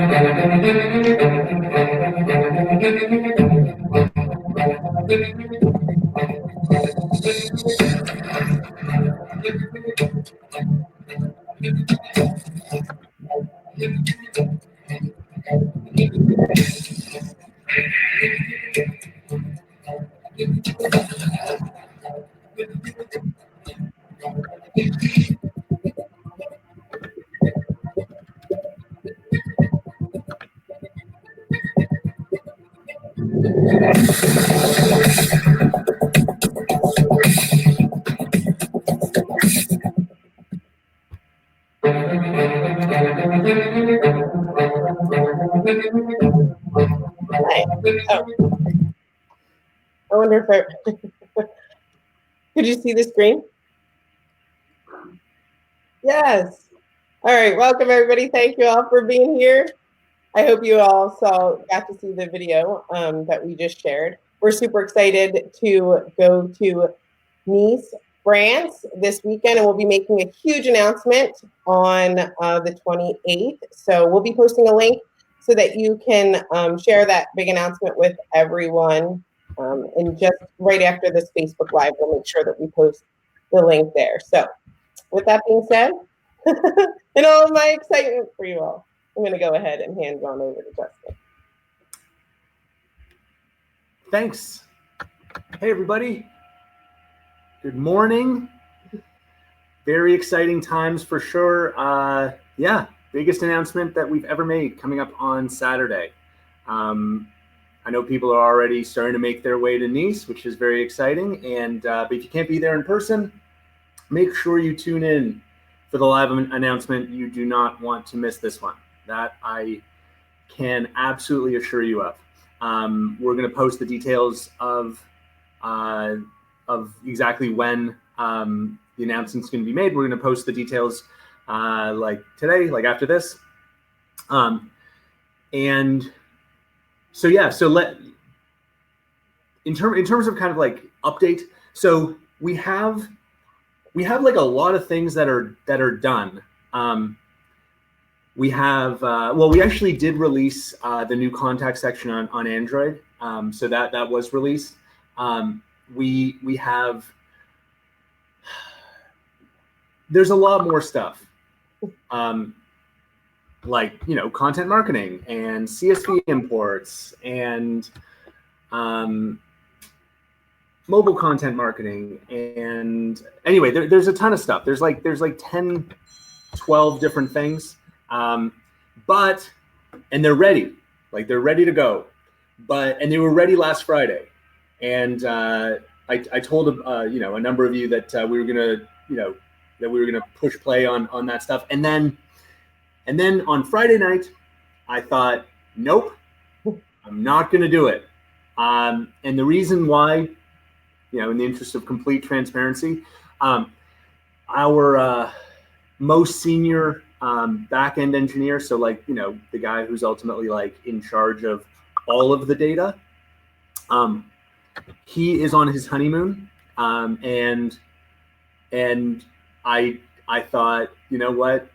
I wonder if could you see the screen? Yes. All right, welcome everybody. Thank you all for being here. I hope you all got to see the video that we just shared. We're super excited to go to Nice, France this weekend, and we'll be making a huge announcement on the 28th. So we'll be posting a link so that you can share that big announcement with everyone. And just right after this Facebook Live, we'll make sure that we post the link there. So with that being said, and all of my excitement for you all, I'm going to go ahead and hand it on over to Justin. Thanks. Hey, everybody. Good morning. Very exciting times for sure. Yeah, biggest announcement that we've ever made coming up on Saturday. I know people are already starting to make their way to Nice, which is very exciting. And but if you can't be there in person, make sure you tune in for the live announcement. You do not want to miss this one. That I can absolutely assure you of. We're going to post the details of exactly when the announcement's going to be made. We're going to post the details like today, like after this. And so yeah, so in terms of kind of like update. So we have like a lot of things that are done. We have we actually did release the new contact section on Android. So that was released. We have, there's a lot more stuff, like, you know, content marketing and CSV imports and mobile content marketing. And anyway, there's a ton of stuff. There's like 10, 12 different things, and they're ready, like they're ready to go, and they were ready last Friday. And I told a number of you that we were gonna push play on that stuff. And then on Friday night, I thought, nope, I'm not gonna do it. And the reason why, in the interest of complete transparency, our most senior back-end engineer, so like, the guy who's ultimately like in charge of all of the data, he is on his honeymoon, and I thought, you know what?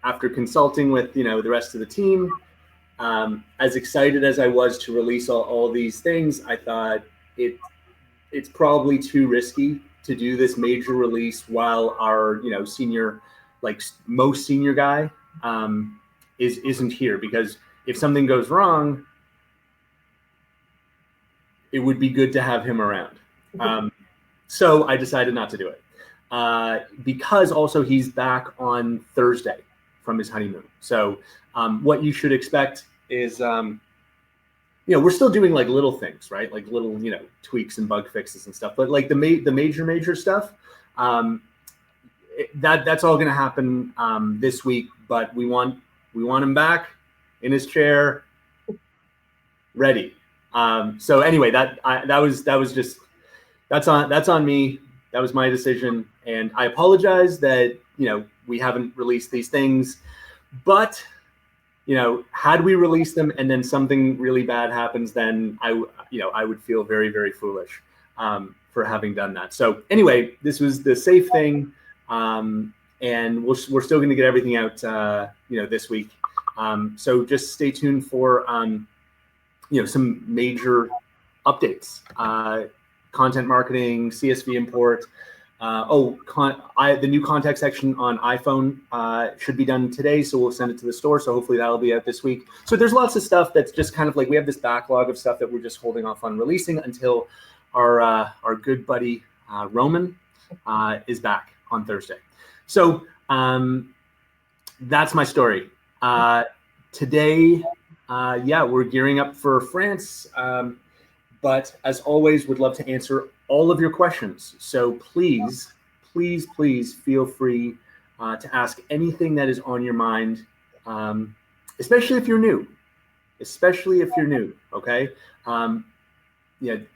After consulting with the rest of the team, as excited as I was to release all these things, I thought it's probably too risky to do this major release while our senior, like most senior guy, isn't here, because if something goes wrong, it would be good to have him around. So I decided not to do it, because also he's back on Thursday from his honeymoon. So what you should expect is, we're still doing like little things, right? Like little, tweaks and bug fixes and stuff. But like the major stuff, that's all going to happen this week. But we want him back in his chair, ready. So anyway, that's on me. That was my decision, and I apologize that we haven't released these things. But had we released them and then something really bad happens, then I would feel very, very foolish for having done that. So anyway, this was the safe thing, and we're still going to get everything out this week. So just stay tuned for some major updates. Content marketing, CSV import. The new contact section on iPhone should be done today, so we'll send it to the store. So hopefully that'll be out this week. So there's lots of stuff that's just kind of like, we have this backlog of stuff that we're just holding off on releasing until our good buddy Roman is back on Thursday. So that's my story. Today, we're gearing up for France. But as always, would love to answer all of your questions. So please feel free to ask anything that is on your mind, especially if you're new. Okay.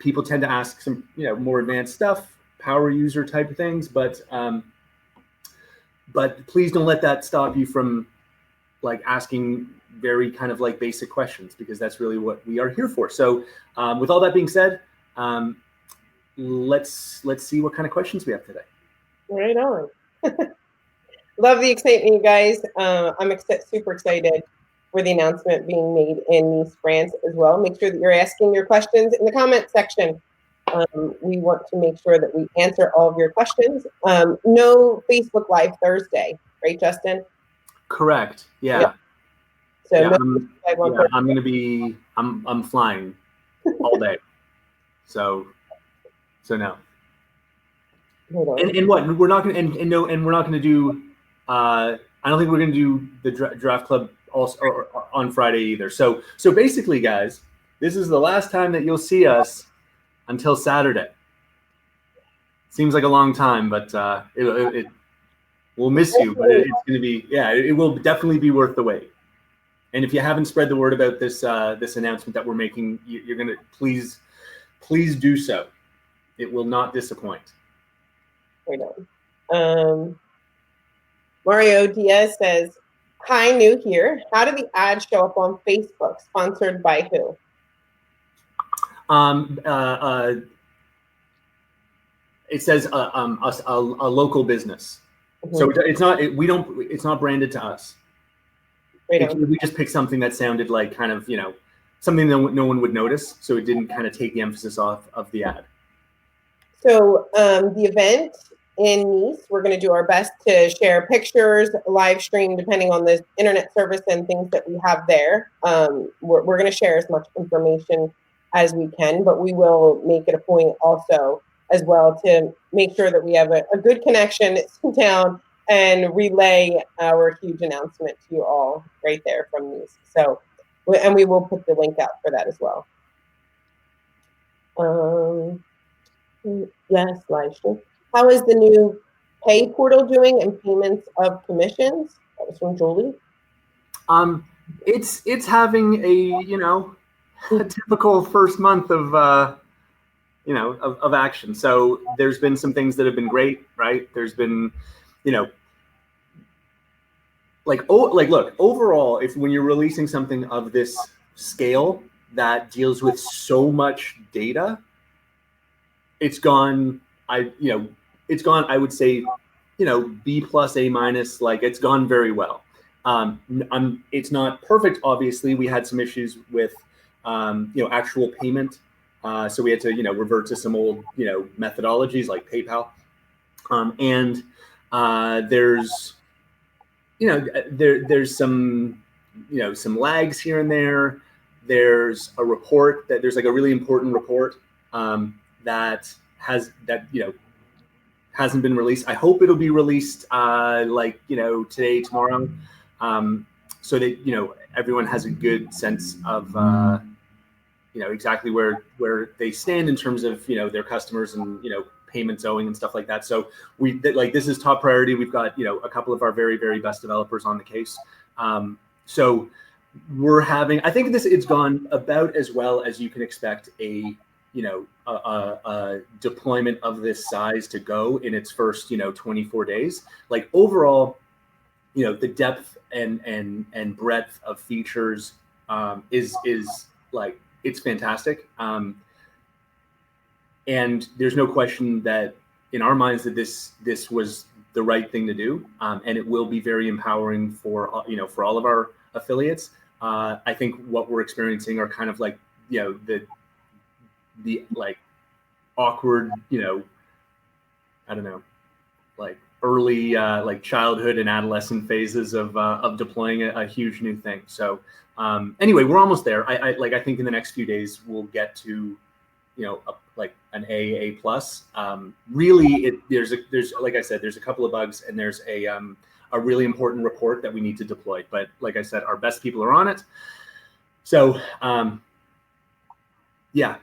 People tend to ask some more advanced stuff, power user type of things, but please don't let that stop you from like asking very kind of like basic questions, because that's really what we are here for. So with all that being said, let's see what kind of questions we have today. Right on. Love the excitement, you guys. I'm super excited for the announcement being made in Nice, France as well. Make sure that you're asking your questions in the comment section. We want to make sure that we answer all of your questions. No Facebook Live Thursday, right, Justin? Correct. Yeah. Yep. So yeah, no I'm flying all day. So no. And what we're not going to and we're not going to do. I don't think we're going to do the draft club also on Friday either. So basically, guys, this is the last time that you'll see us until Saturday. Seems like a long time, but we'll miss you. But it's going to be it will definitely be worth the wait. And if you haven't spread the word about this this announcement that we're making, you're going to please do so. It will not disappoint. Right on. Mario Diaz says, "Hi, new here. How do the ads show up on Facebook? Sponsored by who?" It says a local business, so it's not it's not branded to us. We just picked something that sounded like kind of something that no one would notice, so it didn't kind of take the emphasis off of the ad. So the event in Nice, we're going to do our best to share pictures, live stream, depending on the internet service and things that we have there. We're going to share as much information as we can, but we will make it a point also as well to make sure that we have a good connection, sit down, and relay our huge announcement to you all right there from Nice. So, and we will put the link out for that as well. Yes, live stream. How is the new pay portal doing and payments of commissions? That was from Julie. It's having a typical first month of of action. So there's been some things that have been great, right? There's been look, overall, when you're releasing something of this scale that deals with so much data, it's gone. I would say, B plus, A minus. Like, it's gone very well. It's not perfect. Obviously, we had some issues with, actual payment. So we had to, revert to some old, methodologies like PayPal. And there's, there's some, some lags here and there. There's a report there's like a really important report that hasn't been released. I hope it'll be released today, tomorrow, so that everyone has a good sense of exactly where they stand in terms of their customers and payments owing and stuff like that. So this is top priority. We've got a couple of our very, very best developers on the case. So we're having, I think it's gone about as well as you can expect a deployment of this size to go in its first 24 days. Like, overall, the depth and breadth of features is like, it's fantastic. And there's no question that in our minds that this was the right thing to do, and it will be very empowering for for all of our affiliates. I think what we're experiencing are kind of like, the like awkward, I don't know, like early like childhood and adolescent phases of deploying a huge new thing. So anyway, we're almost there. I think in the next few days we'll get to like an A plus. Really, there's like I said, there's a couple of bugs, and there's a really important report that we need to deploy. But like I said, our best people are on it. So yeah,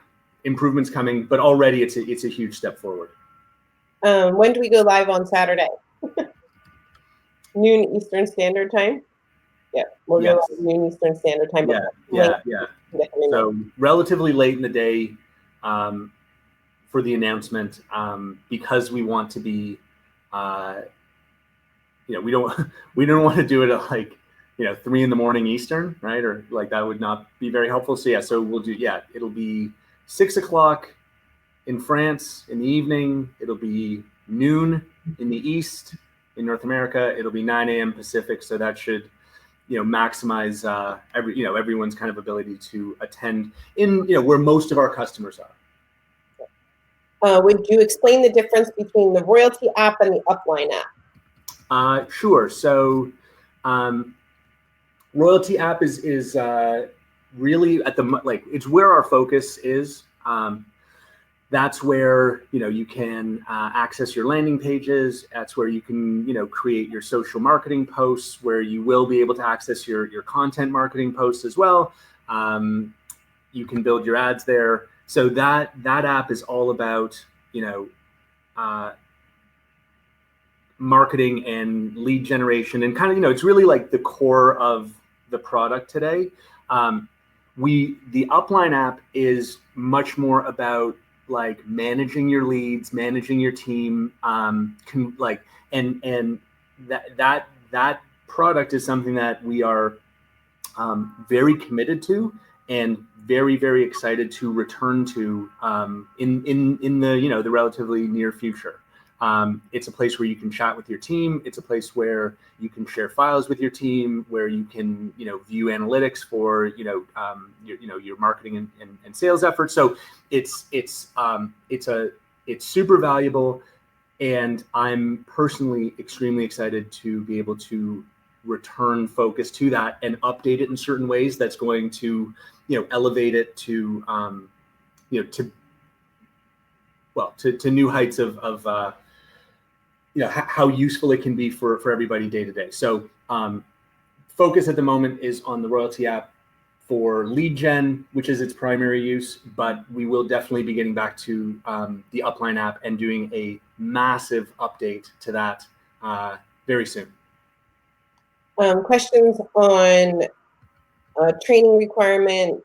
improvements coming, but already it's a huge step forward. When do we go live on Saturday? Noon Eastern Standard Time? Yeah, we'll go live noon Eastern Standard Time. Yeah. So relatively late in the day for the announcement, because we want to be, we don't want to do it at like 3 a.m. Eastern, right? Or like that would not be very helpful. So yeah, so we'll do it'll be 6 o'clock in France in the evening. It'll be noon in the East in North America. It'll be 9 a.m. Pacific. So that should maximize everyone's kind of ability to attend in where most of our customers are. Would you explain the difference between the Royaltie app and the Upline app? Sure. So Royaltie app is really at it's where our focus is. That's where you can access your landing pages. That's where you can create your social marketing posts, where you will be able to access your content marketing posts as well. You can build your ads there. So that app is all about marketing and lead generation, and kind of it's really like the core of the product today. The Upline app is much more about like managing your leads, managing your team, and that product is something that we are very committed to and very, very excited to return to in the the relatively near future. It's a place where you can chat with your team. It's a place where you can share files with your team, where you can view analytics for your marketing and sales efforts. So it's super valuable, and I'm personally extremely excited to be able to return focus to that and update it in certain ways that's going to elevate it to to new heights of how useful it can be for everybody day to day. So focus at the moment is on the Royaltie app for lead gen, which is its primary use, but we will definitely be getting back to the Upline app and doing a massive update to that very soon. Questions on training requirement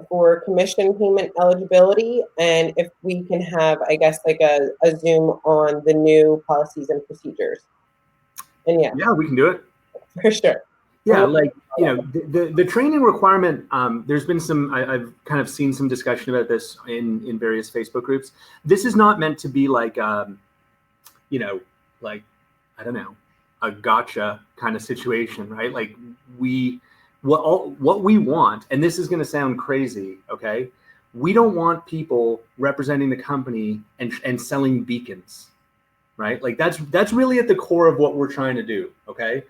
for commission payment eligibility, and if we can have, I guess, like a Zoom on the new policies and procedures. And yeah, we can do it for sure. Yeah, like the training requirement. There's been some. I've kind of seen some discussion about this in various Facebook groups. This is not meant to be like like I don't know, a gotcha kind of situation, right? Like what we want, and this is going to sound crazy, okay? We don't want people representing the company and selling beacons, right? Like that's really at the core of what we're trying to do, okay?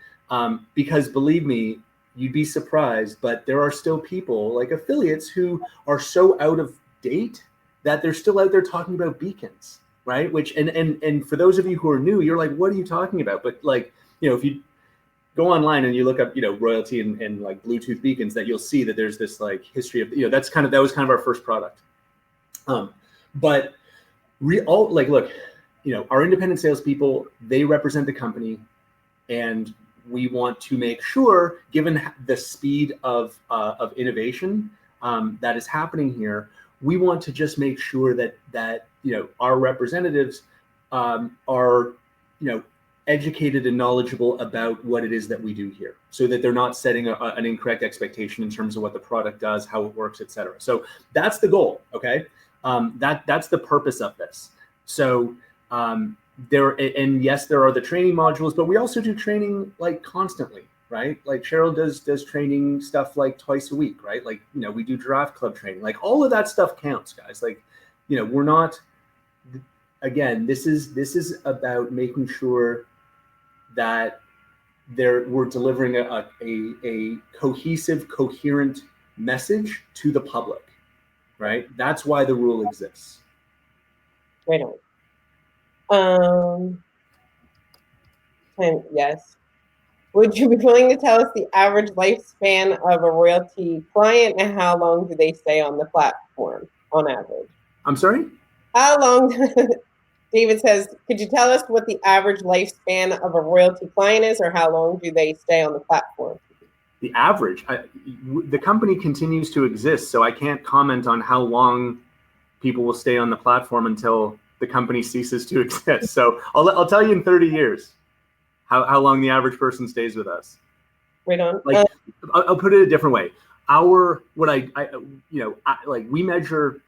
Because believe me, you'd be surprised, but there are still people like affiliates who are so out of date that they're still out there talking about beacons, right? Which and for those of you who are new, you're like, what are you talking about? But like, if you go online and you look up, Royaltie and like Bluetooth beacons, that you'll see that there's this like history of, that was kind of our first product. But look, our independent salespeople, they represent the company, and we want to make sure, given the speed of innovation that is happening here, we want to just make sure that our representatives are educated and knowledgeable about what it is that we do here, so that they're not setting an incorrect expectation in terms of what the product does, how it works, etc. So that's the goal. Okay, that's the purpose of this. So yes, there are the training modules, but we also do training like constantly, right? Like Cheryl does training stuff like twice a week, right? Like, you know, we do Giraffe Club training. Like all of that stuff counts, guys. Like, you know, we're not, again, this is about making sure that we're delivering a cohesive, coherent message to the public, right? That's why the rule exists. Right on. And yes. Would you be willing to tell us the average lifespan of a royalty client and how long do they stay on the platform on average? I'm sorry? How long, David says, could you tell us what the average lifespan of a royalty client is, or how long do they stay on the platform? The average, the company continues to exist, so I can't comment on how long people will stay on the platform until the company ceases to exist. So I'll tell you in 30 years how long the average person stays with us. Right on. Like, I'll put it a different way. We measure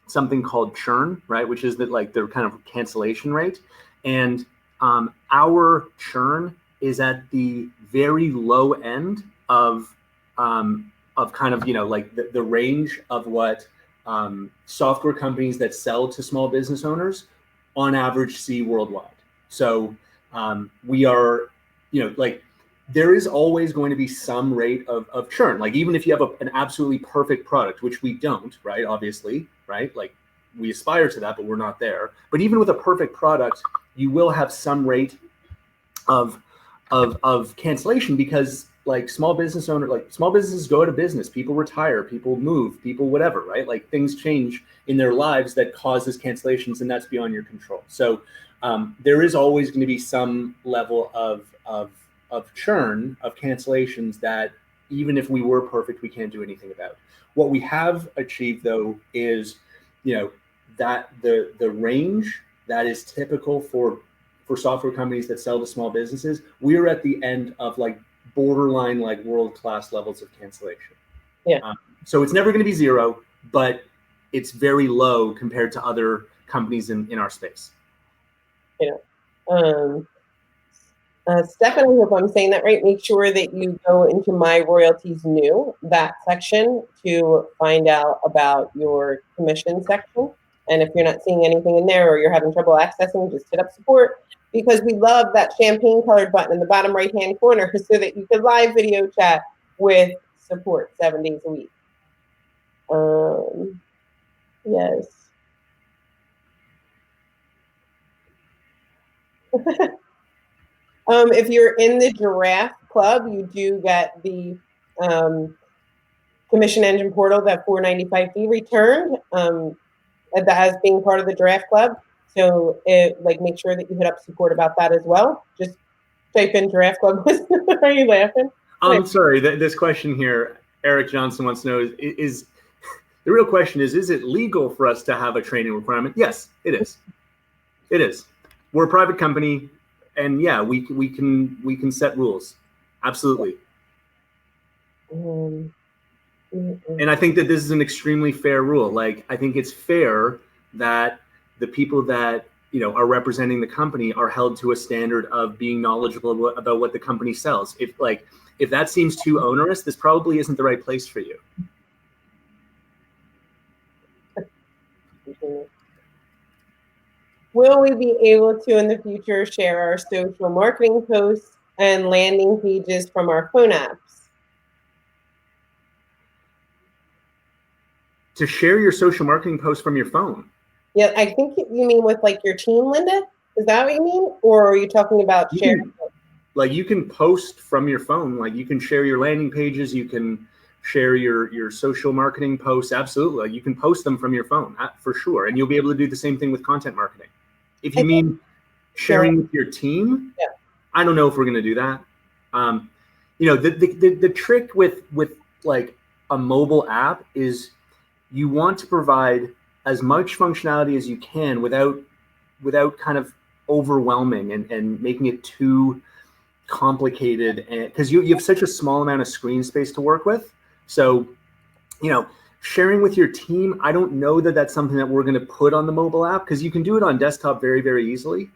something called churn, right? Which is like the kind of cancellation rate. And our churn is at the very low end of kind of, you know, like the range of what software companies that sell to small business owners on average see worldwide. So we are, you know, like there is always going to be some rate of churn. Like even if you have an absolutely perfect product, which we don't, right? Obviously, right? Like we aspire to that, but we're not there. But even with a perfect product, you will have some rate of cancellation because like small businesses go out of business, people retire, people move, people whatever, right? Like things change in their lives that causes cancellations, and that's beyond your control. So there is always going to be some level of churn, of cancellations that even if we were perfect, we can't do anything about. What we have achieved though is, you know, that the range that is typical for software companies that sell to small businesses, we're at the end of like borderline like world-class levels of cancellation. Yeah. So it's never going to be zero, but it's very low compared to other companies in our space. Yeah. Stephanie, I hope I'm saying that right. Make sure that you go into My Royalties New, that section, to find out about your commission section. And if you're not seeing anything in there or you're having trouble accessing, just hit up support, because we love that champagne colored button in the bottom right hand corner so that you can live video chat with support 7 days a week. Yes. If you're in the Giraffe Club, you do get the commission engine portal, that $4.95 fee returned as being part of the Giraffe Club. So make sure that you hit up support about that as well. Just type in Giraffe Club. Are you laughing? I'm sorry, this question here, Eric Johnson wants to know is the real question is it legal for us to have a training requirement? Yes, it is. It is. We're a private company. And yeah, we can set rules, absolutely. And I think that this is an extremely fair rule. Like I think it's fair that the people that, you know, are representing the company are held to a standard of being knowledgeable about what the company sells. If that seems too onerous, this probably isn't the right place for you. Will we be able to in the future share our social marketing posts and landing pages from our phone apps? To share your social marketing posts from your phone? Yeah, I think you mean with like your team, Linda? Is that what you mean? Or are you talking about sharing? Like you can post from your phone, like you can share your landing pages, you can share your social marketing posts. Absolutely. Like you can post them from your phone for sure. And you'll be able to do the same thing with content marketing. If you mean sharing with your team, yeah. I don't know if we're going to do that. You know, the trick with like a mobile app is you want to provide as much functionality as you can without kind of overwhelming and making it too complicated, because you have such a small amount of screen space to work with. So, you know, sharing with your team, I don't know that that's something that we're going to put on the mobile app, because you can do it on desktop very, very easily.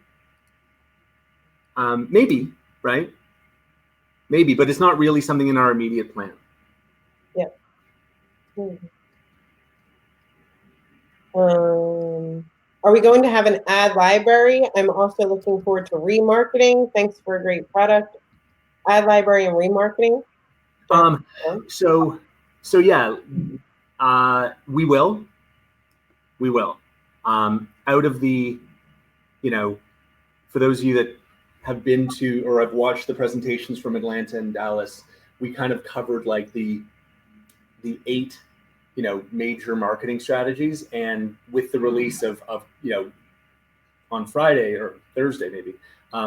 Maybe, right? maybe, but it's not really something in our immediate plan. Yeah. Are we going to have an ad library? I'm also looking forward to remarketing. Thanks for a great product. Ad library and remarketing. So yeah, we will. Out of the, for those of you that have been to or have watched the presentations from Atlanta and Dallas, we kind of covered like the 8, major marketing strategies. And with the release of on Friday or Thursday, maybe,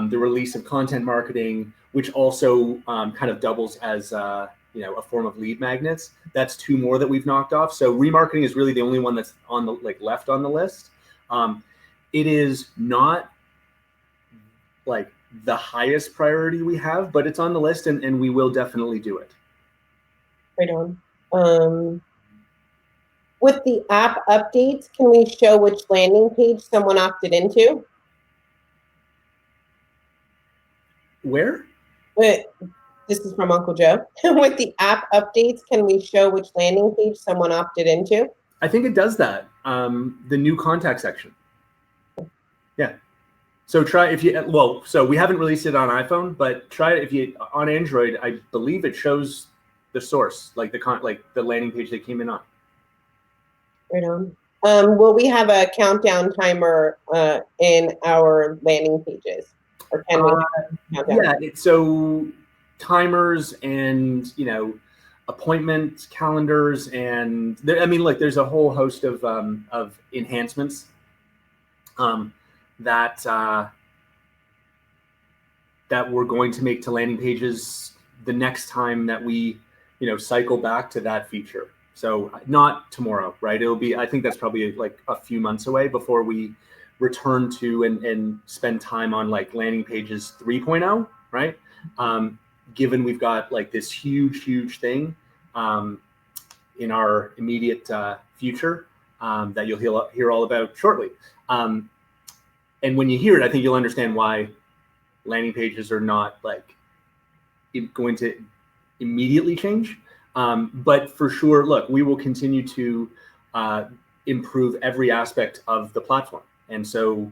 the release of content marketing, which also kind of doubles as a form of lead magnets. That's 2 more that we've knocked off. So remarketing is really the only one that's on the left on the list. It is not like the highest priority we have, but it's on the list, and we will definitely do it. Right on. With the app updates, can we show which landing page someone opted into? Where? This is from Uncle Joe. With the app updates, can we show which landing page someone opted into? I think it does that. The new contact section. Yeah. So try so we haven't released it on iPhone, but try it if you on Android. I believe it shows the source, like the landing page they came in on. Right on. Will we have a countdown timer in our landing pages, or can we? Yeah. So timers and appointment calendars, and there's a whole host of enhancements that we're going to make to landing pages the next time that we cycle back to that feature. So not tomorrow, right? I think that's probably like a few months away before we return to and spend time on like landing pages 3.0, right? Given we've got like this huge thing in our immediate future that you'll hear all about shortly. And when you hear it, I think you'll understand why landing pages are not like going to immediately change. But for sure, look, we will continue to improve every aspect of the platform. And so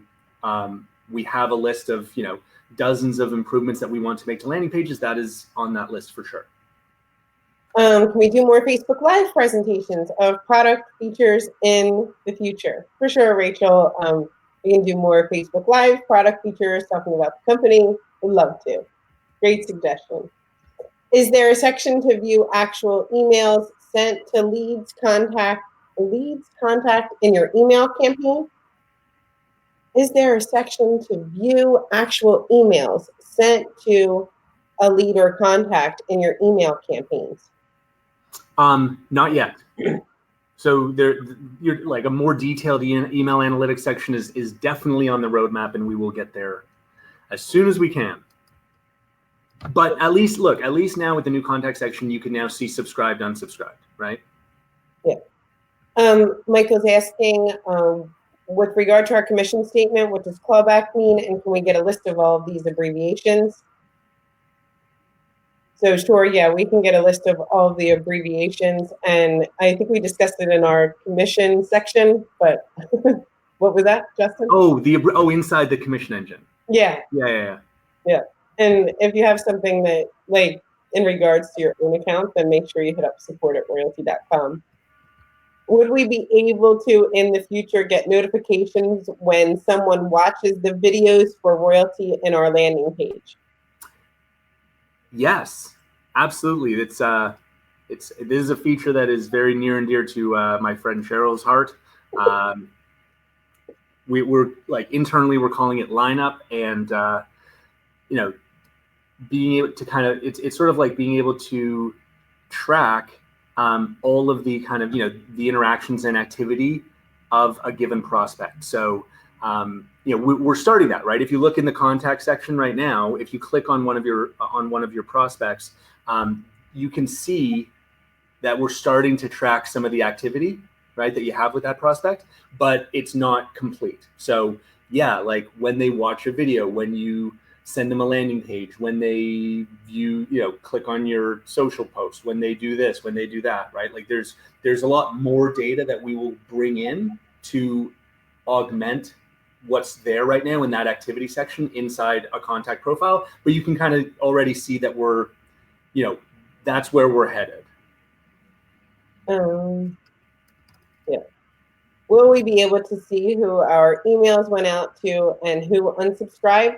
we have a list of, dozens of improvements that we want to make to landing pages. That is on that list for sure. Can we do more Facebook Live presentations of product features in the future? For sure, Rachel. We can do more Facebook Live product features, talking about the company. We'd love to. Great suggestion. Is there a section to view actual emails sent to leads contact in your email campaign? Is there a section to view actual emails sent to a lead or contact in your email campaigns? Not yet. So you're like a more detailed email analytics section is definitely on the roadmap, and we will get there as soon as we can. But at least now with the new contact section, you can now see subscribed, unsubscribed, right? Yeah. Michael's asking, with regard to our commission statement, what does clawback mean, and can we get a list of all of these abbreviations? So sure, yeah, we can get a list of all of the abbreviations, and I think we discussed it in our commission section, but what was that, Justin? Oh, inside the commission engine. Yeah. Yeah. And if you have something that, like, in regards to your own account, then make sure you hit up support@royaltie.com. Would we be able to, in the future, get notifications when someone watches the videos for Royaltie in our landing page? Yes, absolutely. It is a feature that is very near and dear to my friend Cheryl's heart. We're like internally we're calling it lineup, and being able to kind of it's sort of like being able to track all of the kind of the interactions and activity of a given prospect. So we're starting that, right? If you look in the contact section right now, if you click on one of your prospects, you can see that we're starting to track some of the activity, right, that you have with that prospect, but it's not complete. So yeah, like when they watch a video, when you send them a landing page, when they view, click on your social post, when they do this, when they do that, right? Like there's a lot more data that we will bring in to augment what's there right now in that activity section inside a contact profile. But you can kind of already see that we're, that's where we're headed. Yeah. Will we be able to see who our emails went out to and who unsubscribed?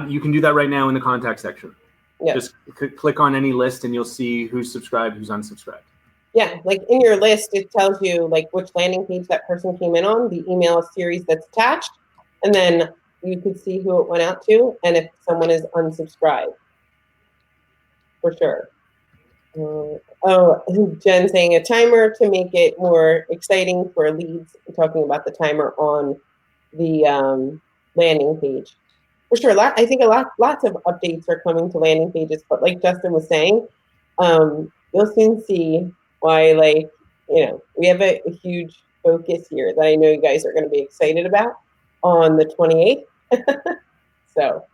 You can do that right now in the contact section. Yeah. Just click on any list and you'll see who's subscribed, who's unsubscribed. Yeah, like in your list, it tells you like which landing page that person came in on, the email series that's attached, and then you could see who it went out to and if someone is unsubscribed. For sure. Jen saying a timer to make it more exciting for leads. I'm talking about the timer on the landing page. For sure, I think lots of updates are coming to landing pages, but like Justin was saying, you'll soon see why, like, we have a huge focus here that I know you guys are going to be excited about on the 28th. So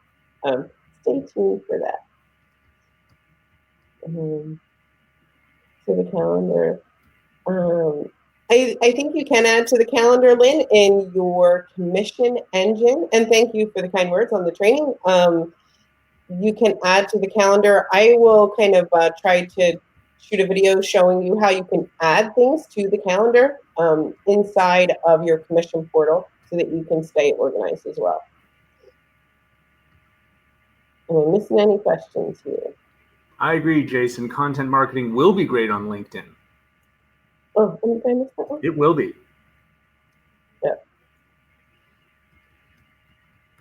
stay tuned for that. To the calendar. I think you can add to the calendar, Lynn, in your commission engine. And thank you for the kind words on the training. You can add to the calendar. I will kind of try to shoot a video showing you how you can add things to the calendar inside of your commission portal so that you can stay organized as well. Am I missing any questions here? I agree, Jason. Content marketing will be great on LinkedIn. Oh, did I miss that one? It will be. Yeah.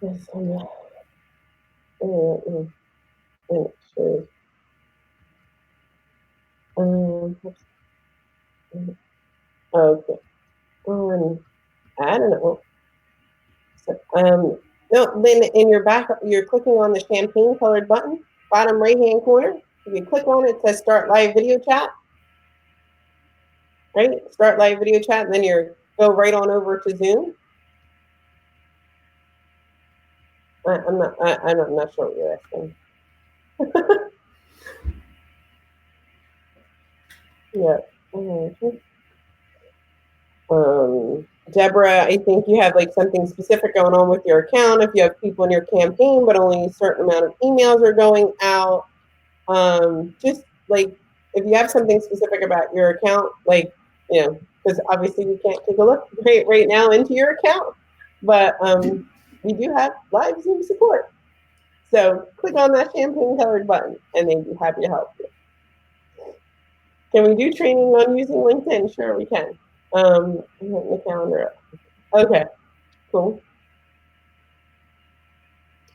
Yes, sure. Okay. I don't know. So, no, then in your back, you're clicking on the champagne colored button, bottom right hand corner. If you click on it, it says start live video chat. Right? Start live video chat, and then you go right on over to Zoom. I'm not sure what you're asking. Yeah. Deborah, I think you have like something specific going on with your account. If you have people in your campaign, but only a certain amount of emails are going out. Just like if you have something specific about your account, like, because obviously we can't take a look right now into your account, but we do have live Zoom support. So click on that champagne colored button and they'd be happy to help you. Can we do training on using LinkedIn? Sure, we can. I'm hitting the calendar up. Okay, cool.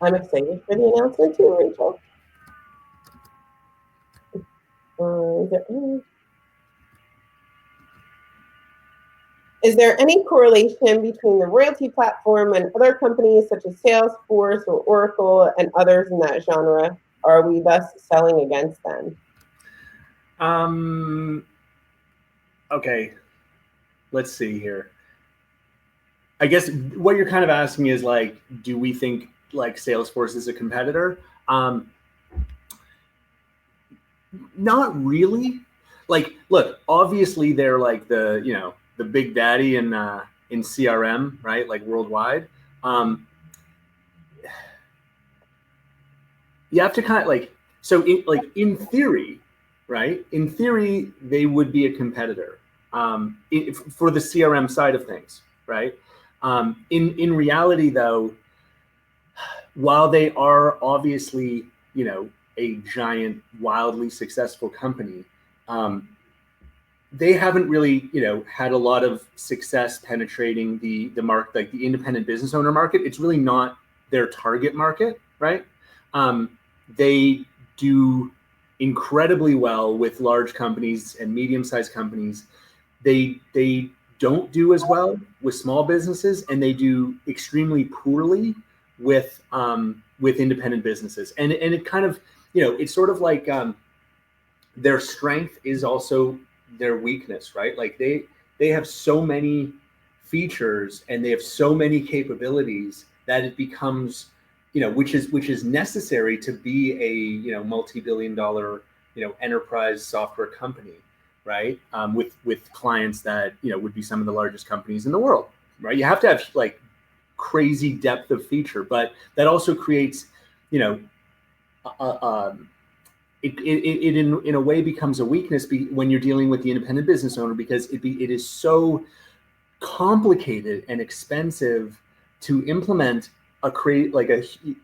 I'm excited for the announcement too, Rachel. Is there any correlation between the Royaltie platform and other companies such as Salesforce or Oracle and others in that genre? Are we thus selling against them? Okay, let's see here. I guess what you're kind of asking is like, do we think like Salesforce is a competitor? Not really. Like, look, obviously they're like the big daddy in CRM, right? Like worldwide. You have to kind of like, so in theory, right? In theory, they would be a competitor for the CRM side of things, right? In reality, though, while they are obviously, a giant, wildly successful company, they haven't really, had a lot of success penetrating the market, like the independent business owner market. It's really not their target market, right? They do incredibly well with large companies and medium-sized companies. They don't do as well with small businesses, and they do extremely poorly with independent businesses. And it kind of, it's sort of like their strength is also their weakness, right? Like they have so many features and they have so many capabilities that it becomes which is necessary to be a multi-billion-dollar enterprise software company, right? With clients that would be some of the largest companies in the world, right? You have to have like crazy depth of feature, but that also creates, it in a way becomes a weakness when you're dealing with the independent business owner, because it is so complicated and expensive to implement a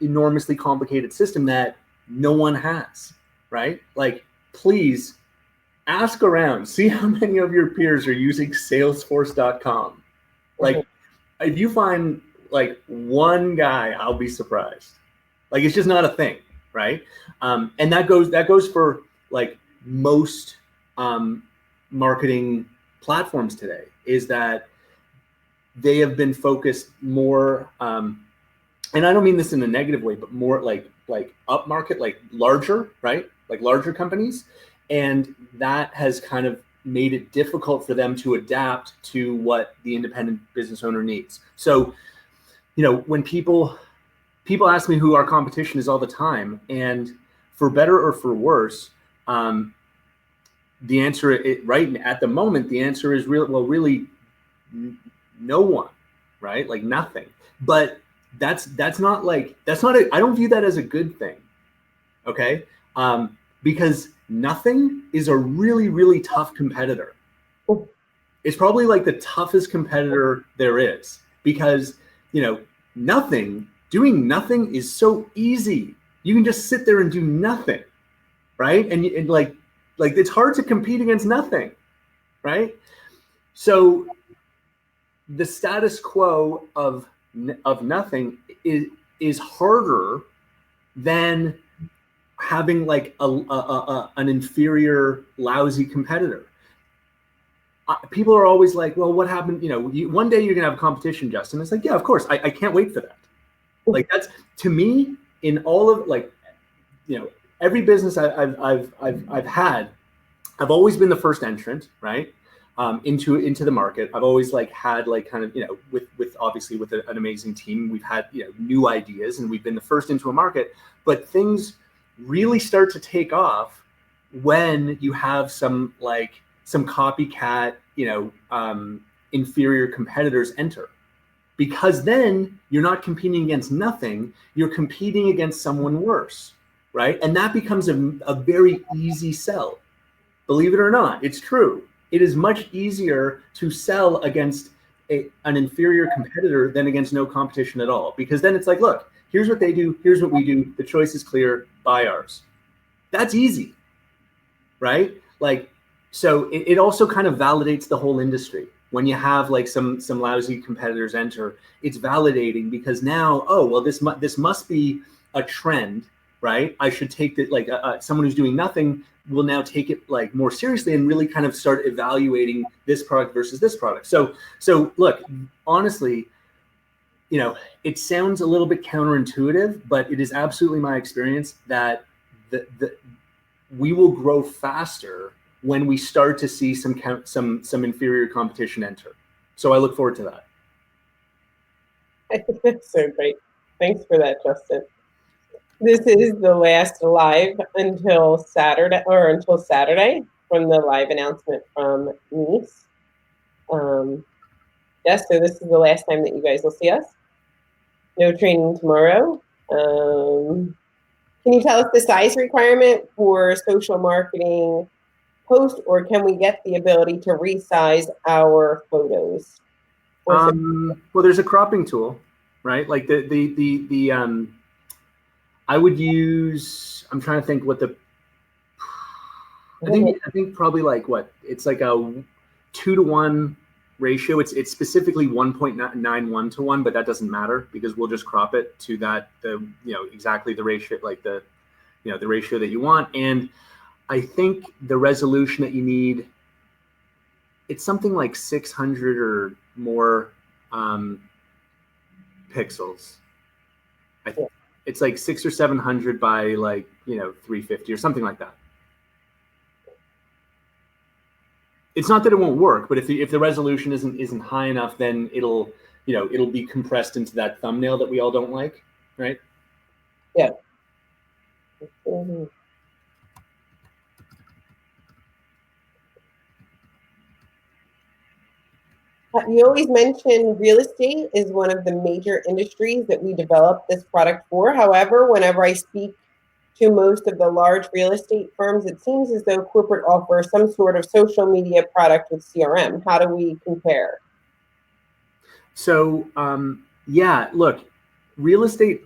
enormously complicated system that no one has, right? Like, please ask around, see how many of your peers are using salesforce.com. Like, if you find like one guy, I'll be surprised. Like, it's just not a thing, right? And that goes for like most marketing platforms today, is that they have been focused more, and I don't mean this in a negative way, but more like upmarket, like larger, right? Like larger companies. And that has kind of made it difficult for them to adapt to what the independent business owner needs. So, when people ask me who our competition is all the time, and for better or for worse, the answer right at the moment, the answer is really no one, right? Like nothing. But that's not I don't view that as a good thing. Okay. Because nothing is a really, really tough competitor. It's probably like the toughest competitor there is, because, doing nothing is so easy. You can just sit there and do nothing. Right. And like it's hard to compete against nothing. Right. So the status quo of nothing is harder than having like an inferior, lousy competitor. People are always like, well, what happened? One day you're gonna have competition, Justin. It's like, yeah, of course. I can't wait for that. Like, that's, to me, in all of every business I've had, I've always been the first entrant, right? Into the market. I've always had kind of, with obviously with an amazing team, we've had, new ideas, and we've been the first into a market. But things really start to take off when you have some copycat, inferior competitors enter, because then you're not competing against nothing, you're competing against someone worse, right? And that becomes a very easy sell. Believe it or not, it's true. It is much easier to sell against an inferior competitor than against no competition at all, because then it's like, look, here's what they do, here's what we do, the choice is clear, buy ours. That's easy, right? So it also kind of validates the whole industry. When you have some lousy competitors enter, it's validating, because now, oh, well, this must be a trend, right? I should take that, someone who's doing nothing will now take it more seriously and really kind of start evaluating this product versus this product. So look, honestly, it sounds a little bit counterintuitive, but it is absolutely my experience that we will grow faster when we start to see some inferior competition enter. So I look forward to that. That's so great. Thanks for that, Justin. This is the last live until Saturday from the live announcement from Nice. Yes, so this is the last time that you guys will see us. No training tomorrow. Can you tell us the size requirement for social marketing post, or can we get the ability to resize our photos? Well, there's a cropping tool, right? Like I would use, I'm trying to think what I think probably it's like a 2-to-1 ratio. It's specifically 1.91 to 1, but that doesn't matter, because we'll just crop it to that, exactly the ratio, the ratio that you want. And I think the resolution that you need, it's something like 600 or more pixels. I think it's like 600 or 700 by 350 or something like that. It's not that it won't work, but if the resolution isn't high enough, then it'll be compressed into that thumbnail that we all don't like, right? Yeah. Mm-hmm. You always mention real estate is one of the major industries that we develop this product for. However, whenever I speak to most of the large real estate firms, it seems as though corporate offers some sort of social media product with CRM. How do we compare? So, yeah, look, real estate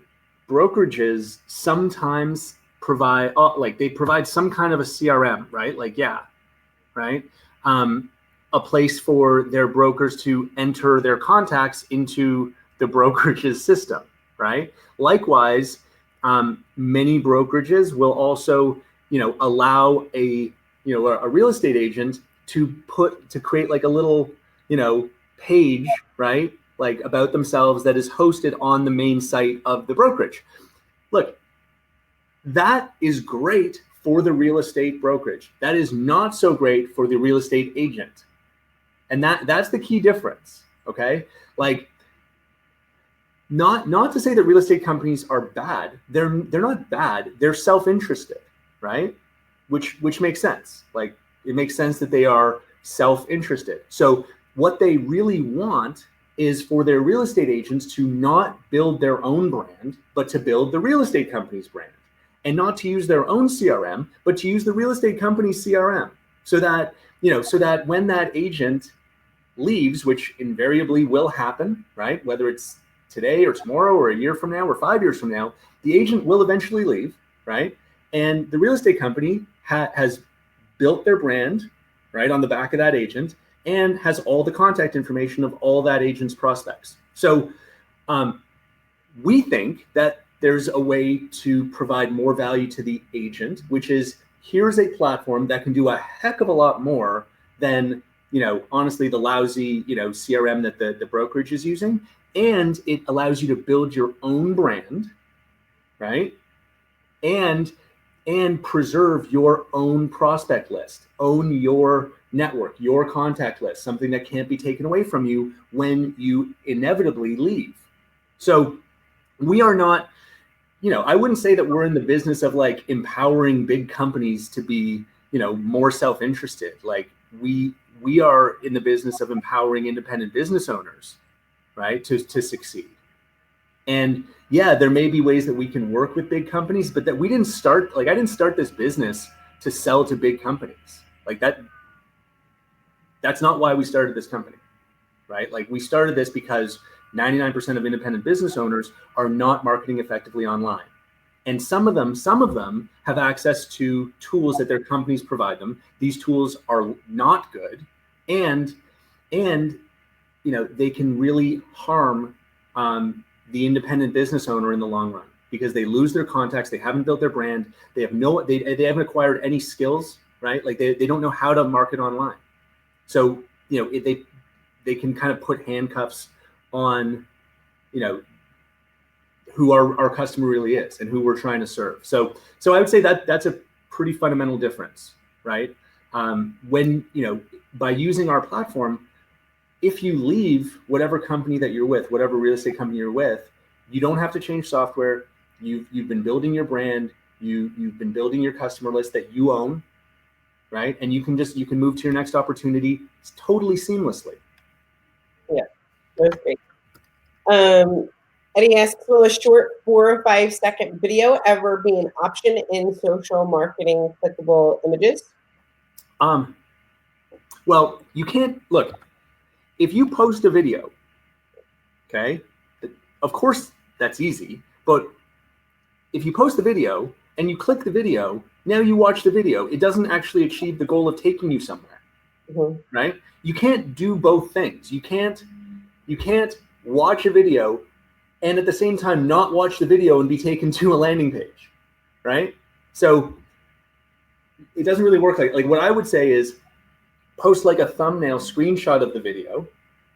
brokerages sometimes provide, like they provide some kind of a CRM, right? Like, yeah, right? Um, a place for their brokers to enter their contacts into the brokerage's system, right? Likewise, many brokerages will also, allow a real estate agent to create like a little, page, right? Like about themselves that is hosted on the main site of the brokerage. Look, that is great for the real estate brokerage. That is not so great for the real estate agent. And that's the key difference. Okay. Like not to say that real estate companies are bad. They're not bad. They're self-interested, right? Which makes sense. Like it makes sense that they are self-interested. So what they really want is for their real estate agents to not build their own brand, but to build the real estate company's brand, and not to use their own CRM, but to use the real estate company's CRM, so that when that agent leaves, which invariably will happen, right? Whether it's today or tomorrow or a year from now or 5 years from now, the agent will eventually leave, right? And the real estate company has built their brand, right, on the back of that agent, and has all the contact information of all that agent's prospects. So we think that there's a way to provide more value to the agent, which is here's a platform that can do a heck of a lot more than, honestly, the lousy, CRM that the brokerage is using. And it allows you to build your own brand, right? And preserve your own prospect list, own your network, your contact list, something that can't be taken away from you when you inevitably leave. So we are not, I wouldn't say that we're in the business of like empowering big companies to be, more self-interested. Like we are in the business of empowering independent business owners, right, to succeed. And yeah, there may be ways that we can work with big companies, but that we didn't start, like I didn't start this business to sell to big companies. Like that's not why we started this company, right? Like we started this because 99% of independent business owners are not marketing effectively online. And some of them have access to tools that their companies provide them. These tools are not good, and they can really harm the independent business owner in the long run, because they lose their contacts, they haven't built their brand, they haven't acquired any skills, right? Like they don't know how to market online. So they can kind of put handcuffs on who our customer really is and who we're trying to serve. So I would say that that's a pretty fundamental difference, right? When by using our platform, if you leave whatever company that you're with, whatever real estate company you're with, you don't have to change software. You've been building your brand. You've been building your customer list that you own, right? And you can move to your next opportunity totally seamlessly. Yeah, that's great. And he asks, will a short 4 or 5 second video ever be an option in social marketing clickable images? Well, you can't look. If you post a video, okay, of course that's easy. But if you post the video and you click the video, now you watch the video. It doesn't actually achieve the goal of taking you somewhere, right? You can't do both things. You can't watch a video and at the same time not watch the video and be taken to a landing page, right? So it doesn't really work like what I would say is post like a thumbnail screenshot of the video,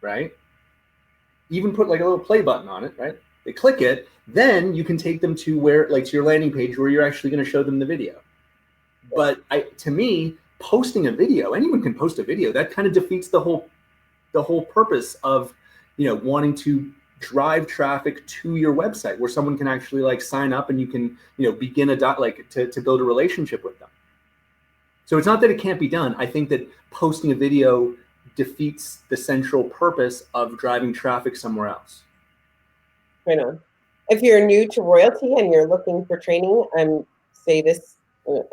right? Even put like a little play button on it, right? They click it, then you can take them to to your landing page where you're actually going to show them the video. But to me, posting a video, anyone can post a video. That kind of defeats the whole purpose of wanting to drive traffic to your website where someone can actually like sign up and you can, begin to build a relationship with them. So it's not that it can't be done. I think that posting a video defeats the central purpose of driving traffic somewhere else. Right on. If you're new to Royaltie and you're looking for training, and say this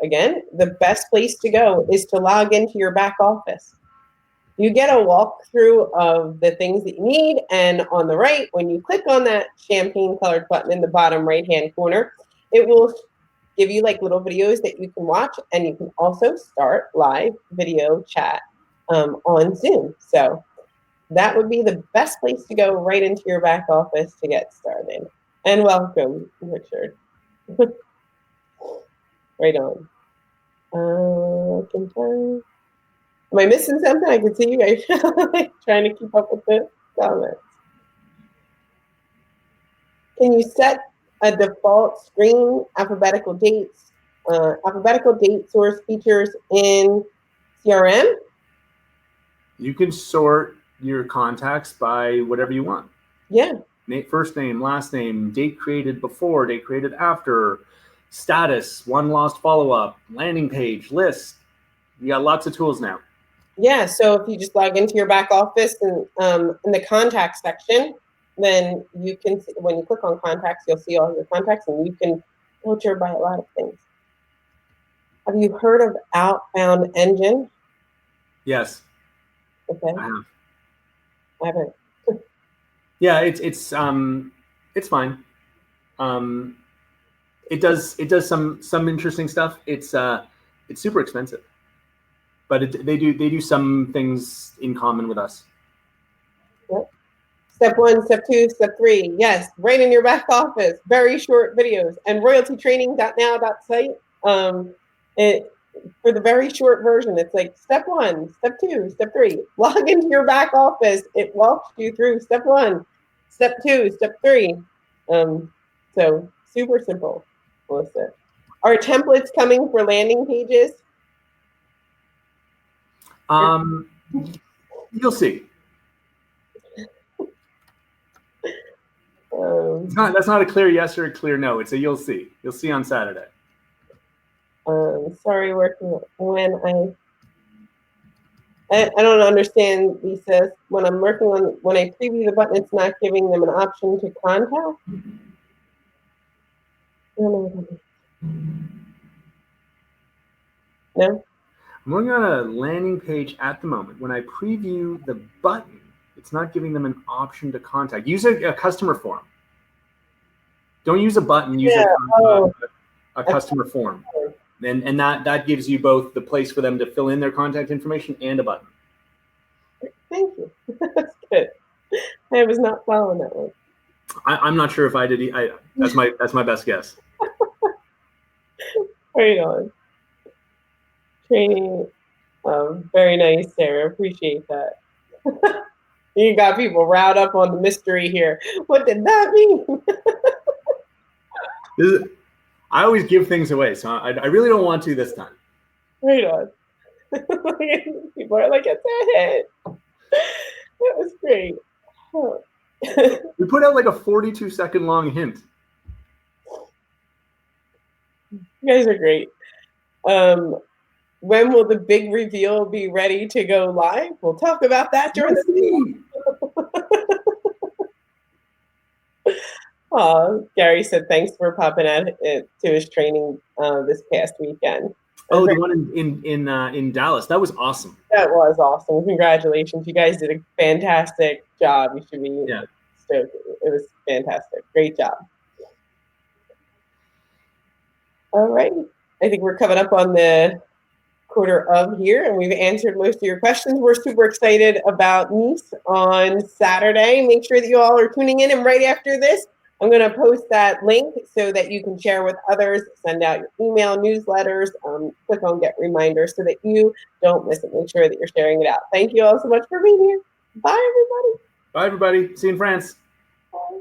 again, the best place to go is to log into your back office. You get a walkthrough of the things that you need, and on the right, when you click on that champagne colored button in the bottom right-hand corner, it will give you like little videos that you can watch, and you can also start live video chat on Zoom. So that would be the best place to go, right into your back office to get started. And welcome, Richard. Right on. Am I missing something? I can see you guys trying to keep up with the comments. Can you set a default screen alphabetical date source features in CRM? You can sort your contacts by whatever you want. Yeah. First name, last name, date created before, date created after, status, one lost follow-up, landing page, list. You got lots of tools now. Yeah, so if you just log into your back office and in the contact section, then you can, when you click on contacts, you'll see all your contacts, and you can filter by a lot of things. Have you heard of Outbound Engine? Yes. Okay. I have. I haven't. Yeah, it's fine. It does some interesting stuff. It's super expensive, but they do some things in common with us. Yep. Step 1, step 2, step 3. Yes, right in your back office. Very short videos. And royaltietraining.now.site. For the very short version, it's like step 1, step 2, step 3. Log into your back office. It walks you through step 1, step 2, step 3. So super simple, Melissa. Are templates coming for landing pages? You'll see. That's not a clear yes or a clear no. It's a you'll see. You'll see on Saturday. Sorry, working when I don't understand, Lisa. When I'm working on, when I preview the button, it's not giving them an option to contact. No? I'm working on a landing page at the moment. When I preview the button, it's not giving them an option to contact. Use a customer form. Don't use a button, use a customer form. And that gives you both the place for them to fill in their contact information and a button. Thank you. That's good. I was not following that one. I'm not sure if I did. That's my best guess. Right on. Training. Very nice, Sarah. Appreciate that. You got people riled up on the mystery here. What did that mean? I always give things away, so I really don't want to this time. Right on. People are like, it's a hit. That was great. Oh. We put out like a 42-second long hint. You guys are great. When will the big reveal be ready to go live? We'll talk about that during the video. Gary said thanks for popping out to his training this past weekend. Oh, the one in Dallas. That was awesome. That was awesome. Congratulations. You guys did a fantastic job. You should be stoked. It was fantastic. Great job. All right. I think we're coming up on the quarter of here, and we've answered most of your questions. We're super excited about Nice on Saturday. Make sure that you all are tuning in, and right after this, I'm going to post that link so that you can share with others, send out your email newsletters, click on get reminders so that you don't miss it. Make sure that you're sharing it out. Thank you all so much for being here. Bye, everybody. Bye, everybody. See you in France. Bye.